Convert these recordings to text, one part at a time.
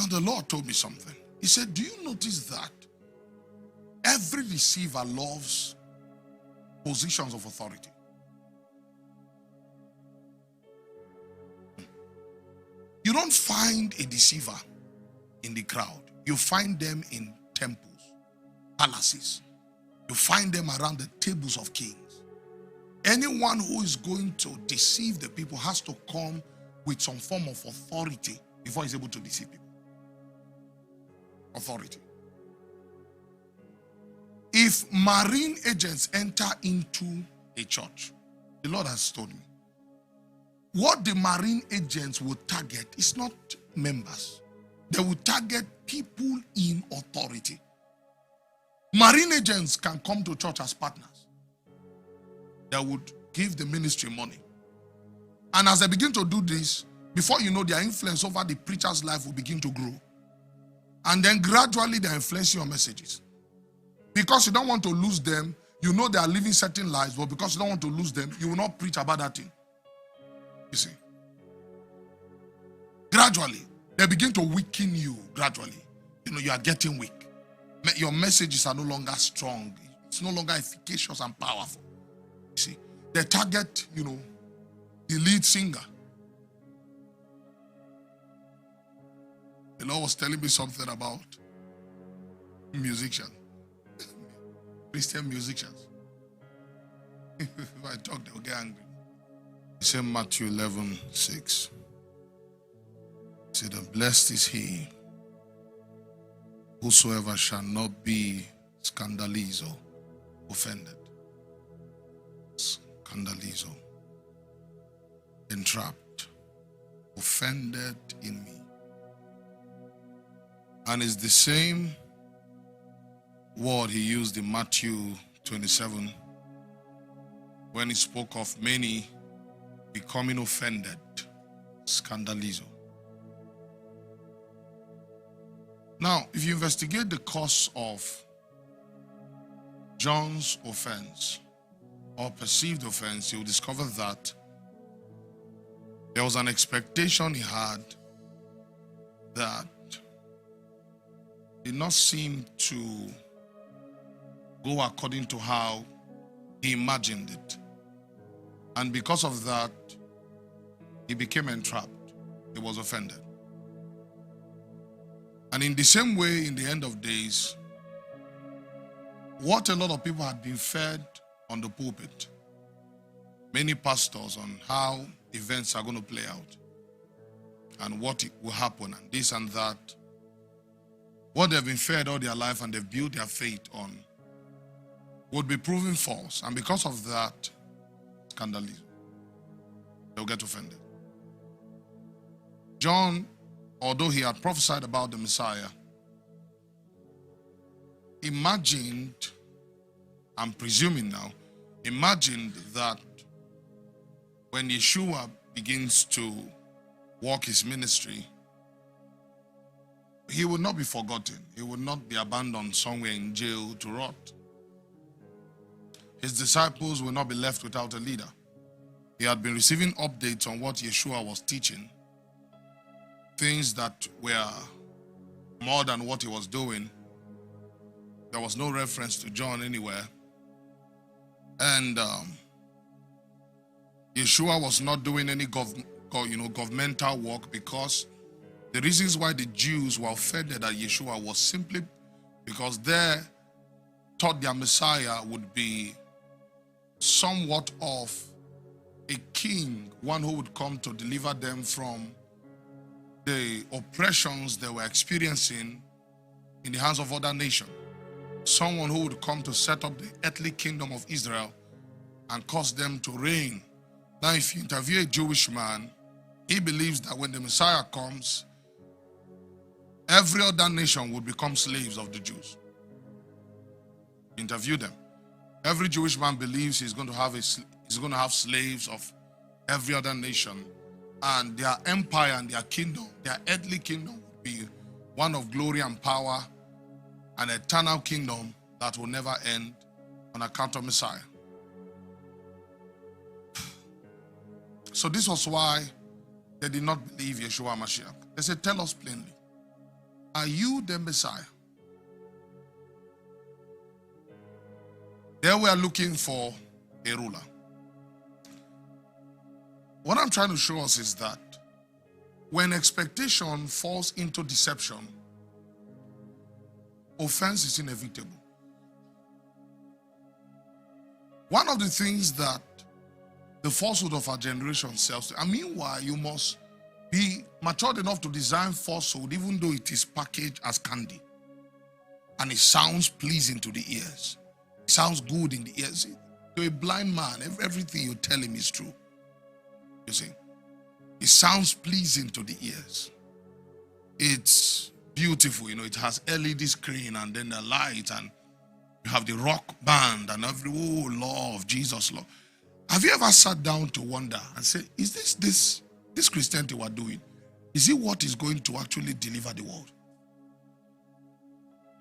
Now the Lord told me something. He said, do you notice that every deceiver loves positions of authority? You don't find a deceiver in the crowd. You find them in temples, palaces. You find them around the tables of kings. Anyone who is going to deceive the people has to come with some form of authority before he's able to deceive people. Authority. If marine agents enter into a church, the Lord has told me, what the marine agents will target is not members. They will target people in authority. Marine agents can come to church as partners. They would give the ministry money. And as they begin to do this, before you know, their influence over the preacher's life will begin to grow. And then gradually they're influencing your messages. Because you don't want to lose them, you know they are living certain lives, but because you don't want to lose them, you will not preach about that thing. You see, gradually, they begin to weaken you gradually. You know, you are getting weak. Your messages are no longer strong. It's no longer efficacious and powerful. You see, they target, you know, the lead singer. The Lord was telling me something about musicians, Christian musicians. If I talk, they'll get angry. He said Matthew 11:6. He said, and blessed is he whosoever shall not be scandalized or offended. Scandalized, entrapped, offended in me. And it's the same word he used in Matthew 27 when he spoke of many becoming offended, scandalizo. Now, if you investigate the cause of John's offense or perceived offense, you'll discover that there was an expectation he had that did not seem to go according to how he imagined it. And because of that, he became entrapped. He was offended. And in the same way, in the end of days, what a lot of people had been fed on the pulpit, many pastors, on how events are going to play out and what will happen and this and that, what they've been fed all their life and they've built their faith on would be proven false. And because of that, scandalism, they'll get offended. John, although he had prophesied about the Messiah, imagined, I'm presuming now, imagined that when Yeshua begins to walk his ministry, he would not be forgotten. He would not be abandoned somewhere in jail to rot. His disciples will not be left without a leader. He had been receiving updates on what Yeshua was teaching, things that were more than what he was doing. There was no reference to John anywhere. And Yeshua was not doing any governmental work, because the reasons why the Jews were offended at Yeshua was simply because they thought their Messiah would be somewhat of a king, one who would come to deliver them from the oppressions they were experiencing in the hands of other nations. Someone who would come to set up the earthly kingdom of Israel and cause them to reign. Now, if you interview a Jewish man, he believes that when the Messiah comes, every other nation would become slaves of the Jews. Interview them. Every Jewish man believes he's going to have slaves of every other nation, and their empire and their kingdom, their earthly kingdom, would be one of glory and power, an eternal kingdom that will never end on account of Messiah. So this was why they did not believe Yeshua Mashiach. They said, tell us plainly, Are you the Messiah? There we are looking for a ruler. What I'm trying to show us is that when expectation falls into deception, offense is inevitable. One of the things that the falsehood of our generation sells, and meanwhile, you must be matured enough to design falsehood, even though it is packaged as candy. And it sounds pleasing to the ears. It sounds good in the ears. To a blind man, everything you tell him is true. You see, it sounds pleasing to the ears. It's beautiful, you know, it has LED screen and then the light, and you have the rock band and every, oh, law of Jesus, law. Have you ever sat down to wonder and say, is this Christianity we're doing, is it what is going to actually deliver the world?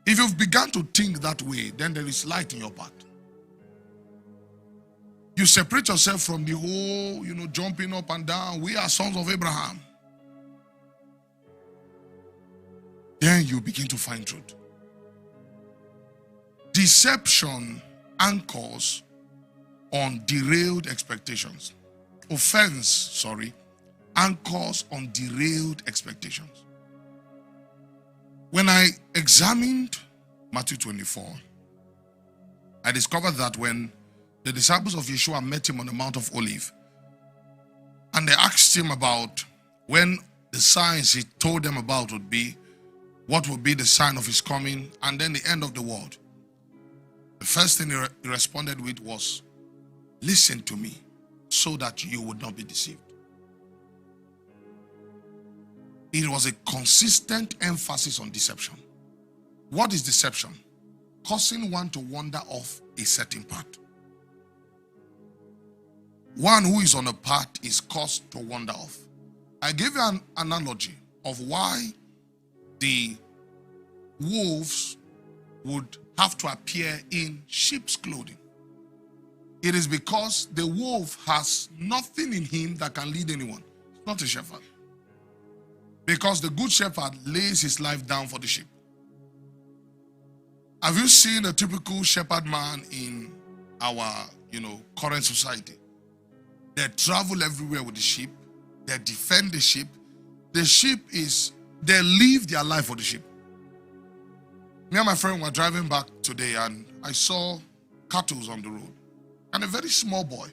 If you've begun to think that way, then there is light in your path. You separate yourself from the whole, you know, jumping up and down. We are sons of Abraham. Then you begin to find truth. Deception anchors on derailed expectations. Offense, anchors on derailed expectations. When I examined Matthew 24, I discovered that when the disciples of Yeshua met him on the Mount of Olives, and they asked him about when the signs he told them about would be, what would be the sign of his coming, and then the end of the world. The first thing he responded with was, listen to me so that you would not be deceived. It was a consistent emphasis on deception. What is deception? Causing one to wander off a certain path. One who is on a path is caused to wander off. I gave you an analogy of why the wolves would have to appear in sheep's clothing. It is because the wolf has nothing in him that can lead anyone. It's not a shepherd. Because the good shepherd lays his life down for the sheep. Have you seen a typical shepherd man in our, current society? They travel everywhere with the sheep. They defend the sheep. The sheep they live their life for the sheep. Me and my friend were driving back today and I saw cattle on the road. And a very small boy.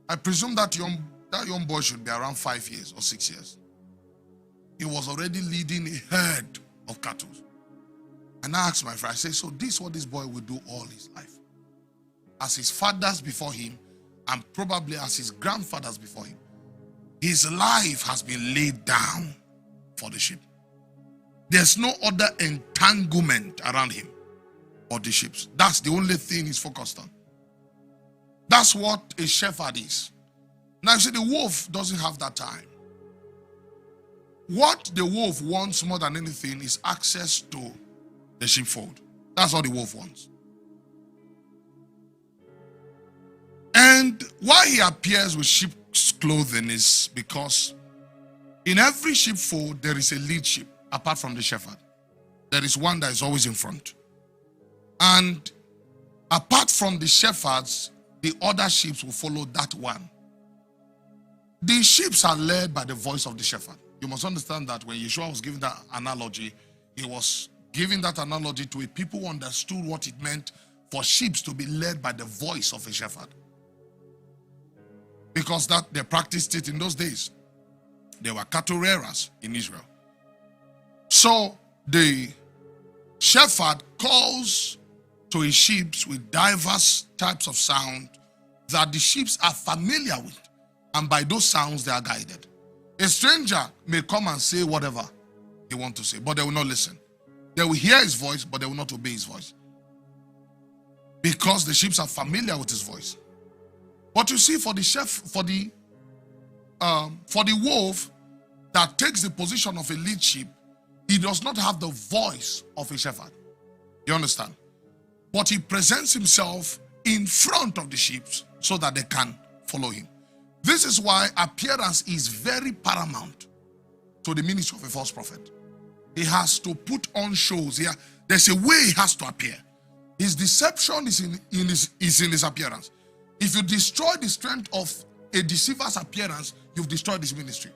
I presume that young boy should be around 5 years or 6 years. He was already leading a herd of cattle. And I asked my friend, I said, so this is what this boy will do all his life. As his fathers before him, and probably as his grandfathers before him, his life has been laid down for the sheep. There's no other entanglement around him or the sheep. That's the only thing he's focused on. That's what a shepherd is. Now you see, the wolf doesn't have that time. What the wolf wants more than anything is access to the sheepfold. That's all the wolf wants. And why he appears with sheep's clothing is because in every sheepfold there is a lead sheep apart from the shepherd. There is one that is always in front. And apart from the shepherds, the other sheep will follow that one. The sheep are led by the voice of the shepherd. You must understand that when Yeshua was giving that analogy, he was giving that analogy to a people who understood what it meant for sheep to be led by the voice of a shepherd. Because that they practiced it in those days. There were cattle rearers in Israel. So the shepherd calls to his sheep with diverse types of sound that the sheep are familiar with. And by those sounds, they are guided. A stranger may come and say whatever he wants to say, but they will not listen. They will hear his voice, but they will not obey his voice. Because the sheep are familiar with his voice. But you see, for the wolf that takes the position of a lead sheep, he does not have the voice of a shepherd. You understand? But he presents himself in front of the sheep so that they can follow him. This is why appearance is very paramount to the ministry of a false prophet. He has to put on shows. There's a way he has to appear. His deception is in his appearance. If you destroy the strength of a deceiver's appearance, you've destroyed his ministry.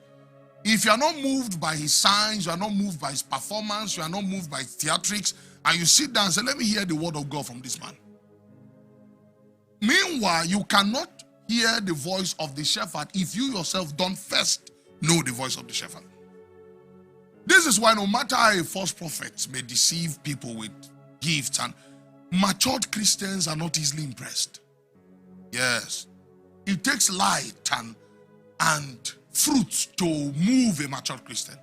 If you are not moved by his signs, you are not moved by his performance, you are not moved by his theatrics, and you sit down and say, let me hear the word of God from this man. Meanwhile, you cannot hear the voice of the shepherd if you yourself don't first know the voice of the shepherd. This is why no matter how a false prophet may deceive people with gifts, and matured Christians are not easily impressed. Yes. It takes light and fruit to move a matured Christian.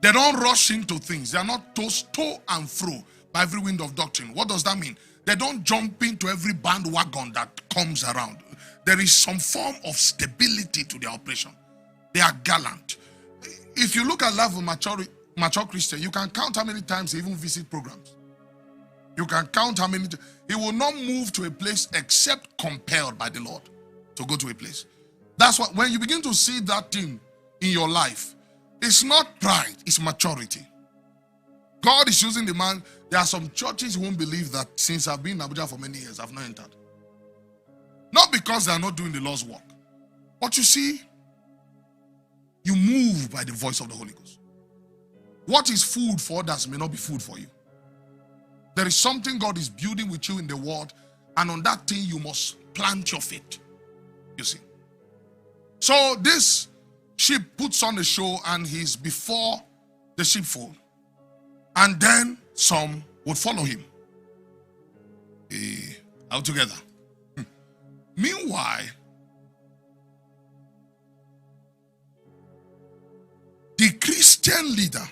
They don't rush into things. They are not tossed to and fro by every wind of doctrine. What does that mean? They don't jump into every bandwagon that comes around. There is some form of stability to their operation. They are gallant. If you look at life of mature Christian, you can count how many times he even visit programs. You can count how many times. He will not move to a place except compelled by the Lord to go to a place. That's why when you begin to see that thing in your life, it's not pride, it's maturity. God is using the man. There are some churches who won't believe that since I've been in Abuja for many years, I've not entered. Not because they are not doing the Lord's work. But you see, you move by the voice of the Holy Ghost. What is food for others may not be food for you. There is something God is building with you in the word, and on that thing you must plant your faith. You see. So this sheep puts on a show and he's before the sheepfold. And then some would follow him. All together. Meanwhile, the Christian leader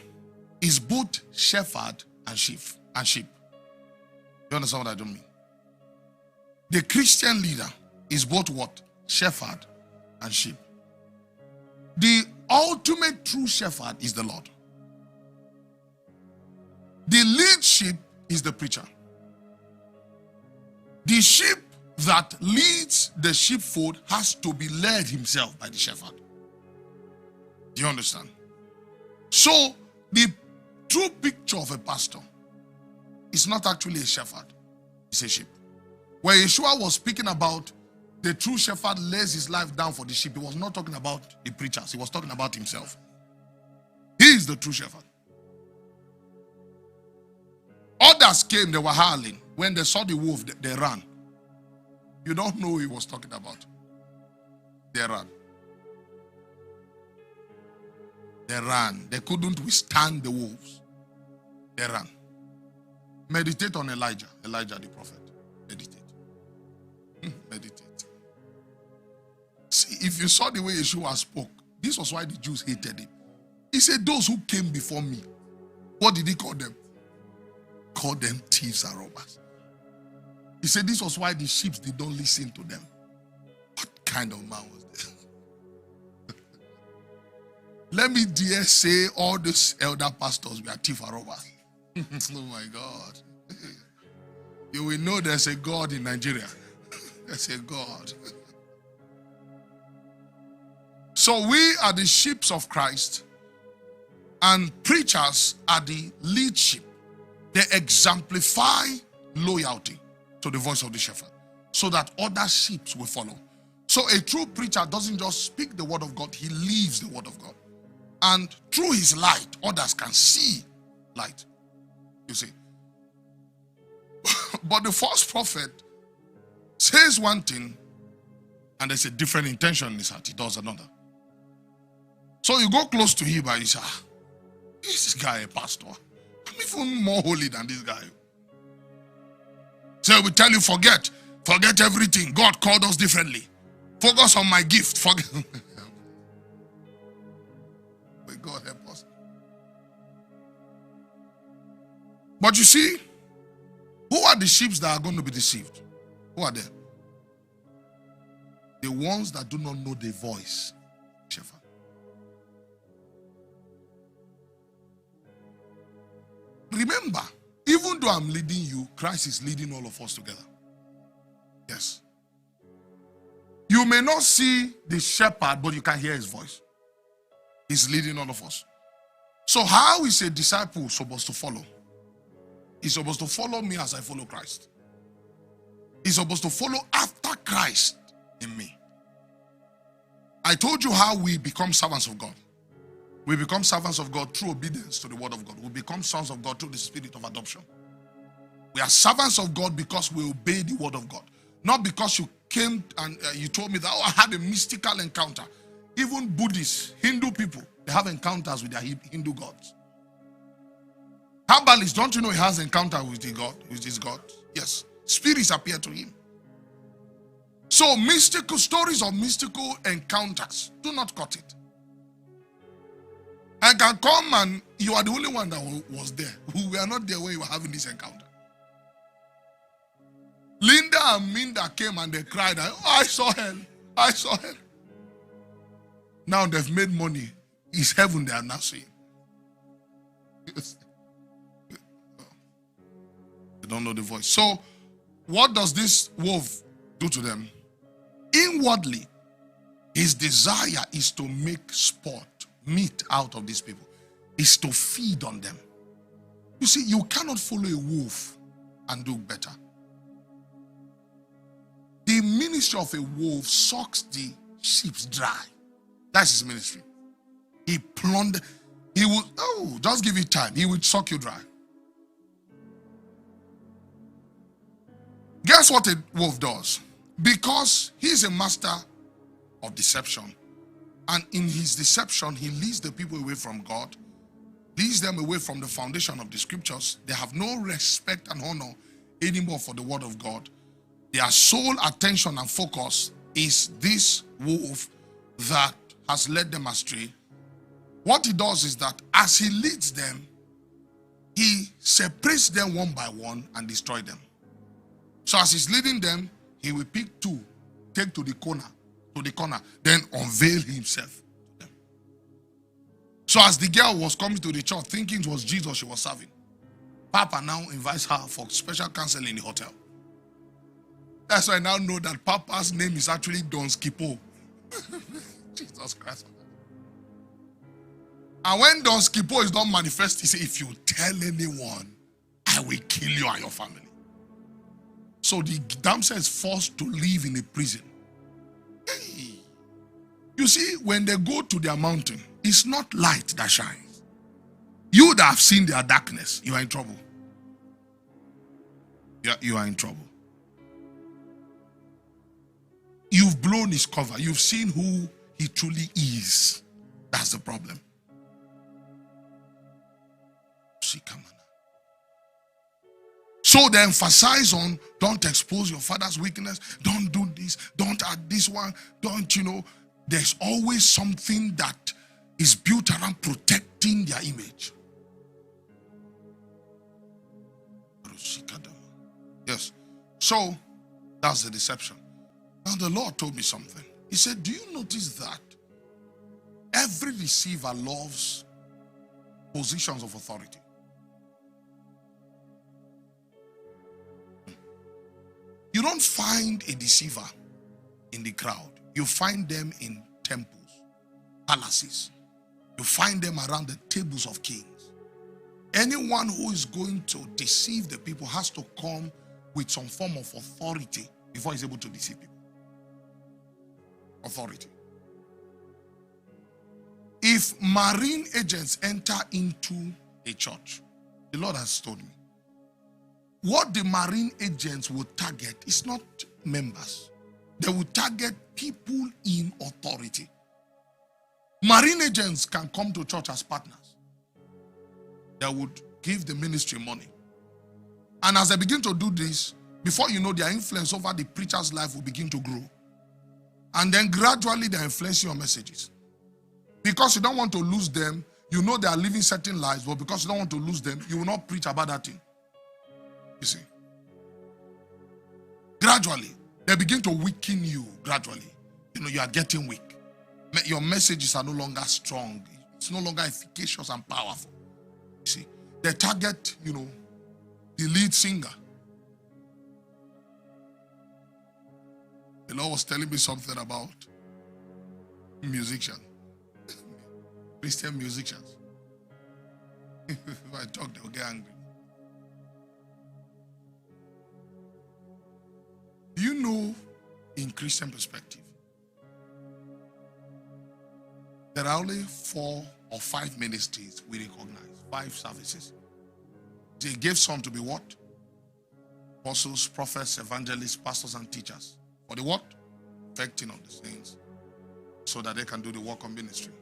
is both shepherd and sheep. You understand what I don't mean? The Christian leader is both what? Shepherd and sheep. The ultimate true shepherd is the Lord. The lead sheep is the preacher. The sheep that leads the sheepfold has to be led himself by the shepherd. Do you understand? So, the true picture of a pastor is not actually a shepherd, it's a sheep. Where Yeshua was speaking about the true shepherd lays his life down for the sheep, he was not talking about the preachers, he was talking about himself. He is the true shepherd. Others came, they were howling. When they saw the wolf, they ran. You don't know who he was talking about. They ran. They ran. They couldn't withstand the wolves. They ran. Meditate on Elijah the prophet. Meditate. Meditate. See, if you saw the way Yeshua spoke, this was why the Jews hated him. He said, those who came before me, what did he call them? Called them thieves and robbers. He said this was why the sheep did not listen to them. What kind of man was this? Let me dare say all these elder pastors were thieves and robbers. Oh my God. You will know there's a God in Nigeria. There's a God. So we are the sheep of Christ, and preachers are the lead sheep. They exemplify loyalty to the voice of the shepherd so that other sheep will follow. So a true preacher doesn't just speak the word of God, he lives the word of God. And through his light, others can see light. You see. But the false prophet says one thing and there's a different intention in his heart. He does another. So you go close to him and you say, is this guy a pastor? I'm even more holy than this guy. So we tell you, forget everything. God called us differently. Focus on my gift. Forget. May God help us. But you see, who are the sheep that are going to be deceived? Who are they? The ones that do not know the voice. Shepherd. Remember, even though I'm leading you, Christ is leading all of us together. Yes. You may not see the shepherd, but you can hear his voice. He's leading all of us. So how is a disciple supposed to follow? He's supposed to follow me as I follow Christ. He's supposed to follow after Christ in me. I told you how we become servants of God. We become servants of God through obedience to the word of God. We become sons of God through the spirit of adoption. We are servants of God because we obey the word of God. Not because you came and you told me that, oh, I had a mystical encounter. Even Buddhists, Hindu people, they have encounters with their Hindu gods. Herbalist, don't you know he has encounter with his God? Yes. Spirits appear to him. So mystical stories or mystical encounters, do not cut it. I can come and you are the only one that was there. We were not there when you were having this encounter. Linda and Minda came and they cried, oh, I saw hell. I saw hell. Now they've made money. It's heaven they are now seeing. Yes. They don't know the voice. So what does this wolf do to them? Inwardly, his desire is to make meat out of these people. Is to feed on them. You see, you cannot follow a wolf and do better. The ministry of a wolf sucks the sheep dry. That's his ministry. He plundered. He will, just give it time. He will suck you dry. Guess what a wolf does? Because he's a master of deception. And in his deception, he leads the people away from God, leads them away from the foundation of the scriptures. They have no respect and honor anymore for the word of God. Their sole attention and focus is this wolf that has led them astray. What he does is that as he leads them, he separates them one by one and destroys them. So as he's leading them, he will pick two, take to the corner, then unveil himself to them. So as the girl was coming to the church thinking it was Jesus she was serving, Papa now invites her for special counseling in the hotel. That's why I now know that Papa's name is actually Don Skipo. Jesus Christ. And when Don Skipo is not manifest, he says, if you tell anyone, I will kill you and your family. So the damsel is forced to live in a prison. Hey. You see, when they go to their mountain, it's not light that shines. You that have seen their darkness, you are in trouble. You are in trouble. You've blown his cover. You've seen who he truly is. That's the problem. So they emphasize on, don't expose your father's weakness. Don't do this. Don't add this one. Don't, there's always something that is built around protecting their image. Yes. So that's the deception. Now the Lord told me something. He said, do you notice that every deceiver loves positions of authority? You don't find a deceiver in the crowd. You find them in temples, palaces. You find them around the tables of kings. Anyone who is going to deceive the people has to come with some form of authority before he's able to deceive people. Authority. If marine agents enter into a church, the Lord has told me, what the marine agents will target is not members. They will target people in authority. Marine agents can come to church as partners. They would give the ministry money. And as they begin to do this, before you know, their influence over the preacher's life will begin to grow. And then gradually they're influencing your messages. Because you don't want to lose them, you know they are living certain lives, but because you don't want to lose them, you will not preach about that thing. You see. Gradually, they begin to weaken you gradually. You are getting weak. Your messages are no longer strong. It's no longer efficacious and powerful. You see. They target, the lead singer. The Lord was telling me something about musicians. Christian musicians. If I talk, they'll get angry. Do you know, in Christian perspective, there are only 4 or 5 ministries we recognize, 5 services. They gave some to be what? Apostles, prophets, evangelists, pastors, and teachers. For the what? Perfecting of the saints, so that they can do the work of ministry.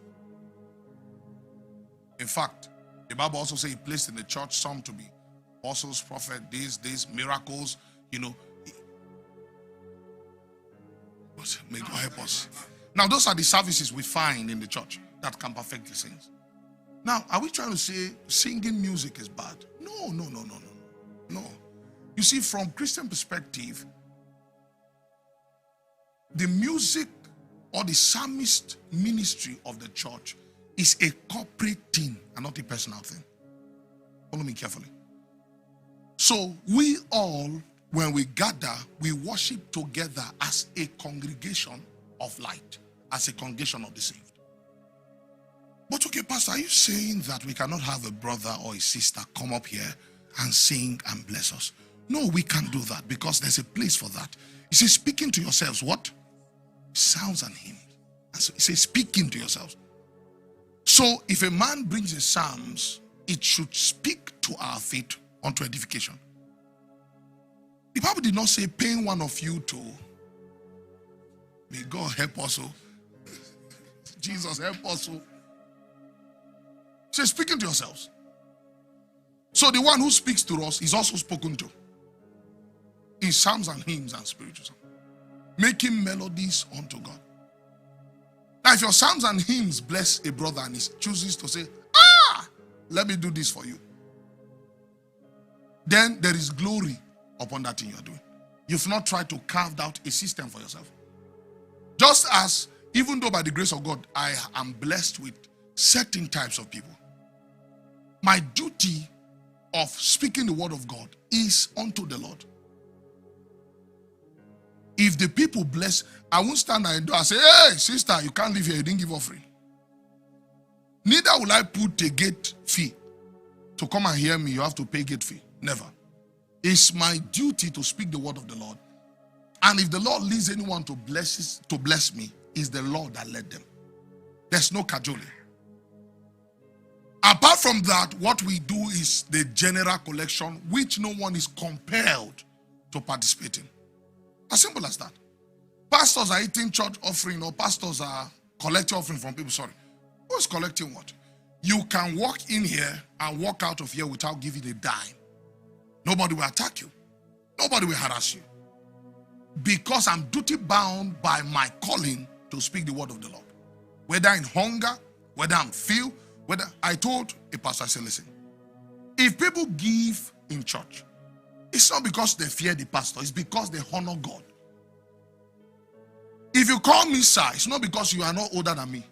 In fact, the Bible also says he placed in the church some to be apostles, prophets, these miracles, you know. But may God help us. Now, those are the services we find in the church that can perfect the saints. Now, are we trying to say singing music is bad? No. You see, from Christian perspective, the music or the psalmist ministry of the church is a corporate thing and not a personal thing. Follow me carefully. So we all, when we gather, we worship together as a congregation of light, as a congregation of the saved. But okay, Pastor, are you saying that we cannot have a brother or a sister come up here and sing and bless us? No, we can't do that because there's a place for that. He says, speaking to yourselves, what? Sounds and hymns. And so he says, speaking to yourselves. So if a man brings the psalms, it should speak to our faith unto edification. The Bible did not say, paying one of you to. May God help us. Jesus help us. Say, speaking to yourselves. So the one who speaks to us is also spoken to in psalms and hymns and spiritual songs, making melodies unto God. Now, if your psalms and hymns bless a brother and he chooses to say, let me do this for you, then there is glory upon that thing you are doing. You've not tried to carve out a system for yourself. Just as, even though by the grace of God, I am blessed with certain types of people, my duty of speaking the word of God is unto the Lord. If the people bless, I won't stand there and say, hey, sister, you can't live here, you didn't give offering. Neither will I put a gate fee. To come and hear me, you have to pay gate fee. Never. It's my duty to speak the word of the Lord. And if the Lord leads anyone to bless me, it's the Lord that led them. There's no cajoling. Apart from that, what we do is the general collection, which no one is compelled to participate in. As simple as that. Pastors are eating church offering, or pastors are collecting offering from people. Sorry. Who's collecting what? You can walk in here and walk out of here without giving a dime. Nobody will attack you. Nobody will harass you. Because I'm duty bound by my calling to speak the word of the Lord. Whether in hunger, whether I'm filled, whether I told a pastor, I said, listen, if people give in church, it's not because they fear the pastor, it's because they honor God. If you call me sir, it's not because you are not older than me.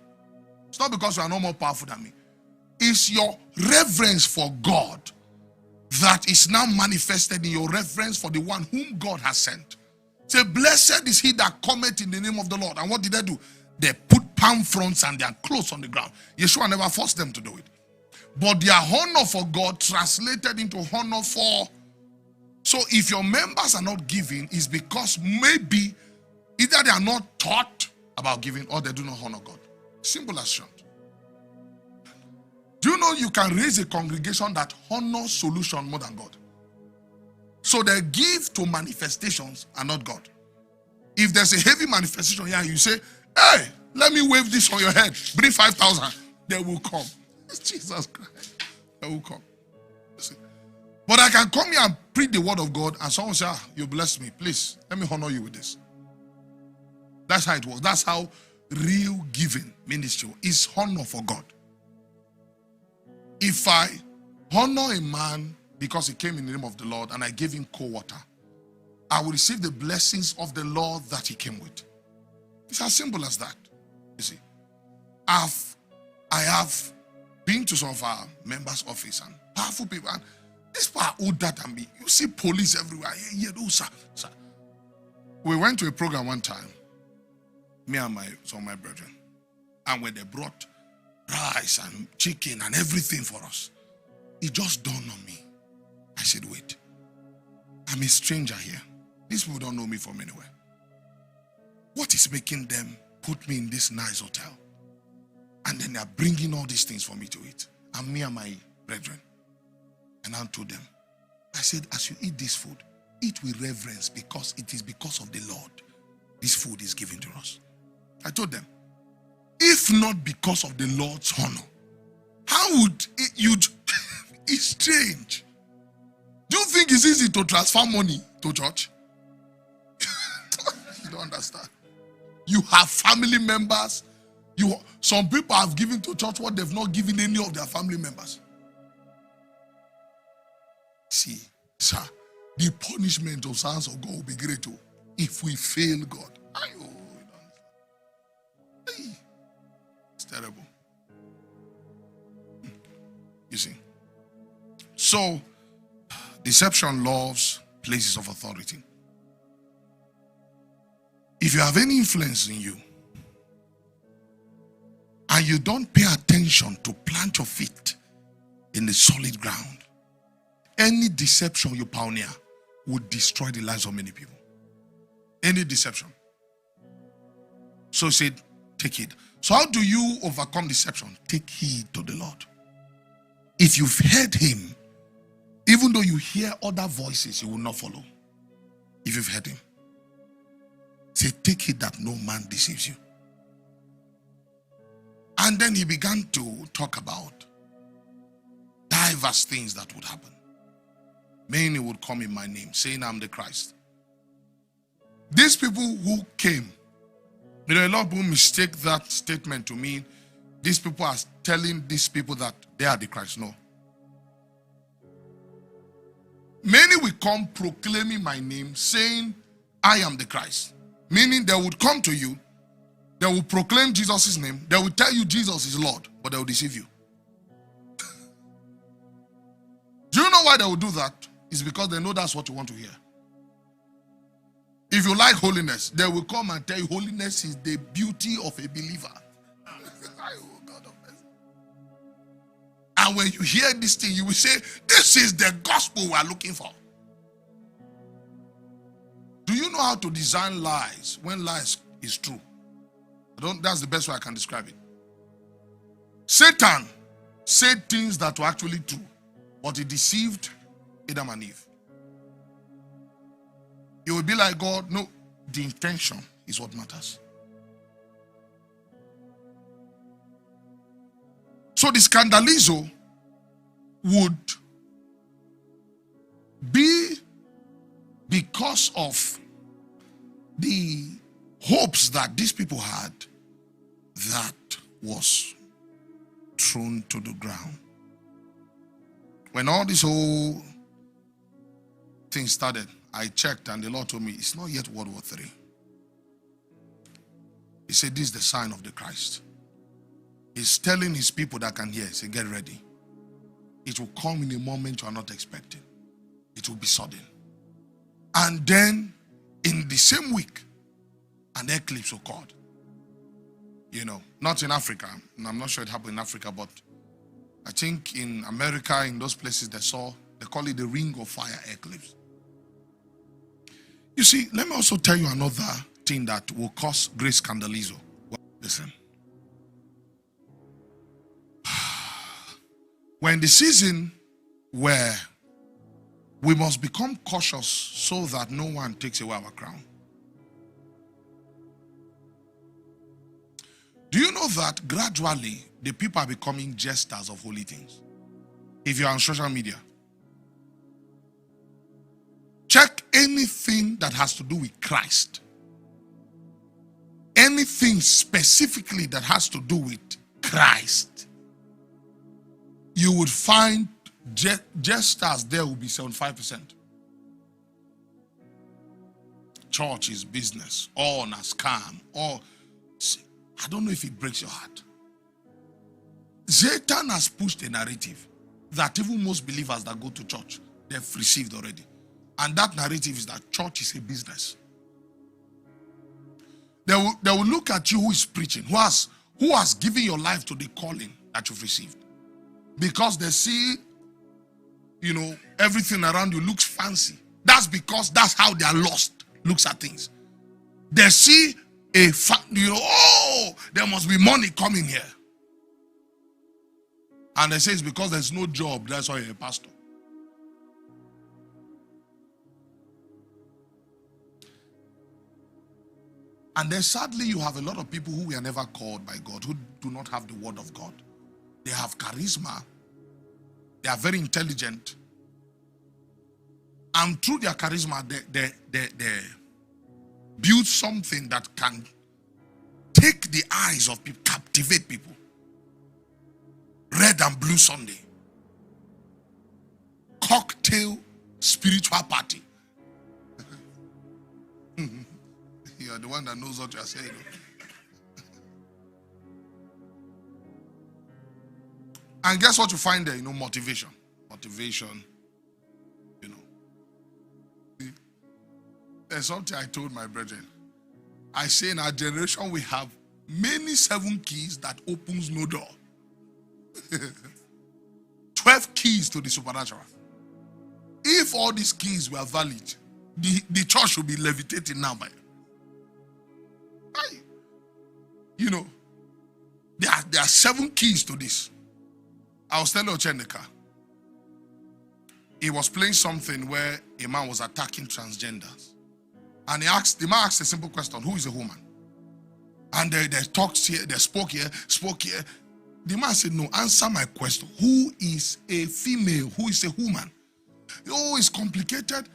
It's not because you are not more powerful than me. It's your reverence for God that is now manifested in your reverence for the one whom God has sent. Say, blessed is he that cometh in the name of the Lord. And what did they do? They put palm fronds and their clothes on the ground. Yeshua never forced them to do it. But their honor for God translated into honor for. So if your members are not giving, it's because maybe either they are not taught about giving or they do not honor God. Simple as short. Do you know you can raise a congregation that honors solution more than God? So they give to manifestations and not God. If there's a heavy manifestation here, you say, hey, let me wave this on your head. Bring 5,000. They will come. Jesus Christ. They will come. See? But I can come here and preach the word of God and someone say, you bless me. Please, let me honor you with this. That's how it works. That's how real giving ministry is honor for God. If I honor a man because he came in the name of the Lord and I gave him cold water, I will receive the blessings of the Lord that he came with. It's as simple as that. You see, I have been to some of our members' office and powerful people, and these people are older than me. You see police everywhere. Sir. We went to a program one time, me and some of my brethren, and when they brought rice and chicken and everything for us, it just dawned on me. I said, wait, I'm a stranger here. These people don't know me from anywhere. What is making them put me in this nice hotel? And then they're bringing all these things for me to eat. And me and my brethren. And I told them, I said, as you eat this food, eat with reverence, because it is because of the Lord this food is given to us. I told them, if not because of the Lord's honor, how would you? It's strange. Do you think it's easy to transfer money to church? You don't understand. You have family members. Some people have given to church what they've not given any of their family members. See, sir, the punishment of sons of God will be great too if we fail God. It's terrible. You see. So, deception loves places of authority. If you have any influence in you, and you don't pay attention to plant your feet in the solid ground, any deception you pioneer would destroy the lives of many people. Any deception. So he said, take heed. So how do you overcome deception? Take heed to the Lord. If you've heard him, even though you hear other voices, you will not follow. If you've heard him. Say, take heed that no man deceives you. And then he began to talk about diverse things that would happen. Many would come in my name, saying I'm the Christ. These people who came, a lot of people mistake that statement to mean these people are telling these people that they are the Christ. No. Many will come proclaiming my name, saying I am the Christ. Meaning they would come to you, they will proclaim Jesus' name, they will tell you Jesus is Lord, but they will deceive you. Do you know why they will do that? It's because they know that's what you want to hear. If you like holiness, they will come and tell you holiness is the beauty of a believer. Oh, God of mercy. And when you hear this thing, you will say, this is the gospel we are looking for. Do you know how to design lies when lies is true? That's the best way I can describe it. Satan said things that were actually true, but he deceived Adam and Eve. It will be like God. No, the intention is what matters. So the scandalizo would be because of the hopes that these people had that was thrown to the ground. When all this whole thing started, I checked and the Lord told me it's not yet World War III. He said this is the sign of the Christ. He's telling his people that can hear, say get ready. It will come in a moment you are not expecting. It will be sudden. And then in the same week, an eclipse occurred. Not in Africa. I'm not sure it happened in Africa, but I think in America, in those places they call it the Ring of Fire eclipse. You see, let me also tell you another thing that will cause great scandalizo. Listen. We're in the season where we must become cautious so that no one takes away our crown. Do you know that gradually the people are becoming jesters of holy things? If you're on social media, check anything that has to do with Christ. Anything specifically that has to do with Christ. You would find jesters there will be 75%. Church is business, all a scam, all. I don't know if it breaks your heart. Satan has pushed a narrative that even most believers that go to church, they've received already. And that narrative is that church is a business. They will look at you who is preaching, who has given your life to the calling that you've received. Because they see everything around you looks fancy. That's because that's how they are lost looks at things. They see there must be money coming here. And they say it's because there's no job, that's why you're a pastor. And then sadly, you have a lot of people who were never called by God, who do not have the word of God. They have charisma. They are very intelligent. And through their charisma, they build something that can take the eyes of people, captivate people. Red and blue Sunday. Cocktail spiritual party. You are the one that knows what you are saying. And guess what you find there? Motivation. Motivation. There's something I told my brethren. I say in our generation we have many 7 keys that opens no door. 12 keys to the supernatural. If all these keys were valid, the church would be levitating now. There are 7 keys to this. I was telling Ocheneka, he was playing something where a man was attacking transgenders. And the man asked a simple question, who is a woman? And they talked here, they spoke here. The man said, no, answer my question. Who is a female? Who is a woman? Oh, it's complicated.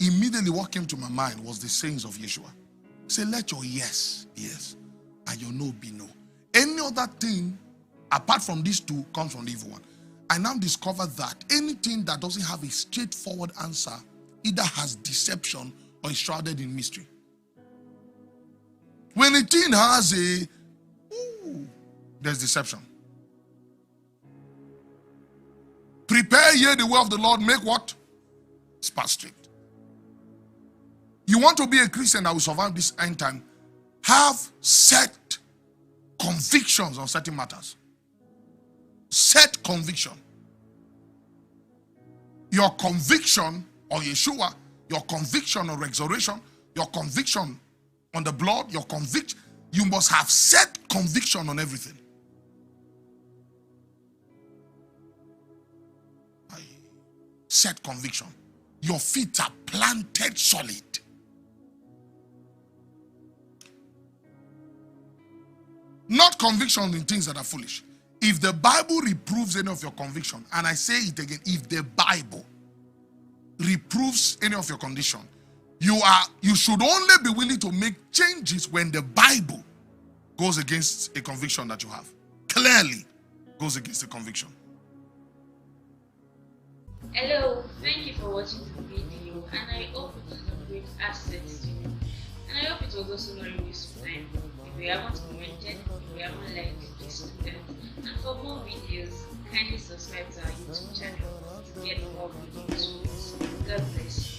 Immediately what came to my mind was the sayings of Yeshua. Say, let your yes be yes, and your no be no. Any other thing, apart from these two, comes from the evil one. I now discovered that anything that doesn't have a straightforward answer either has deception or is shrouded in mystery. When a thing has there's deception. Prepare ye the way of the Lord, make what? Spot straight. You want to be a Christian that will survive this end time, have set convictions on certain matters. Set conviction. Your conviction on Yeshua, your conviction on resurrection, your conviction on the blood, your conviction, you must have set conviction on everything. Set conviction. Your feet are planted solid. Not conviction in things that are foolish. If the Bible reproves any of your conviction, and I say it again, if the Bible reproves any of your condition, you should only be willing to make changes when the Bible goes against a conviction that you have. Clearly goes against a conviction. Hello, thank you for watching the video, and I hope it was a great asset to you. And I hope it was also very useful time. If you haven't commented, if you haven't liked, please do that. And for more videos, kindly subscribe to our YouTube channel to get more videos. God bless you.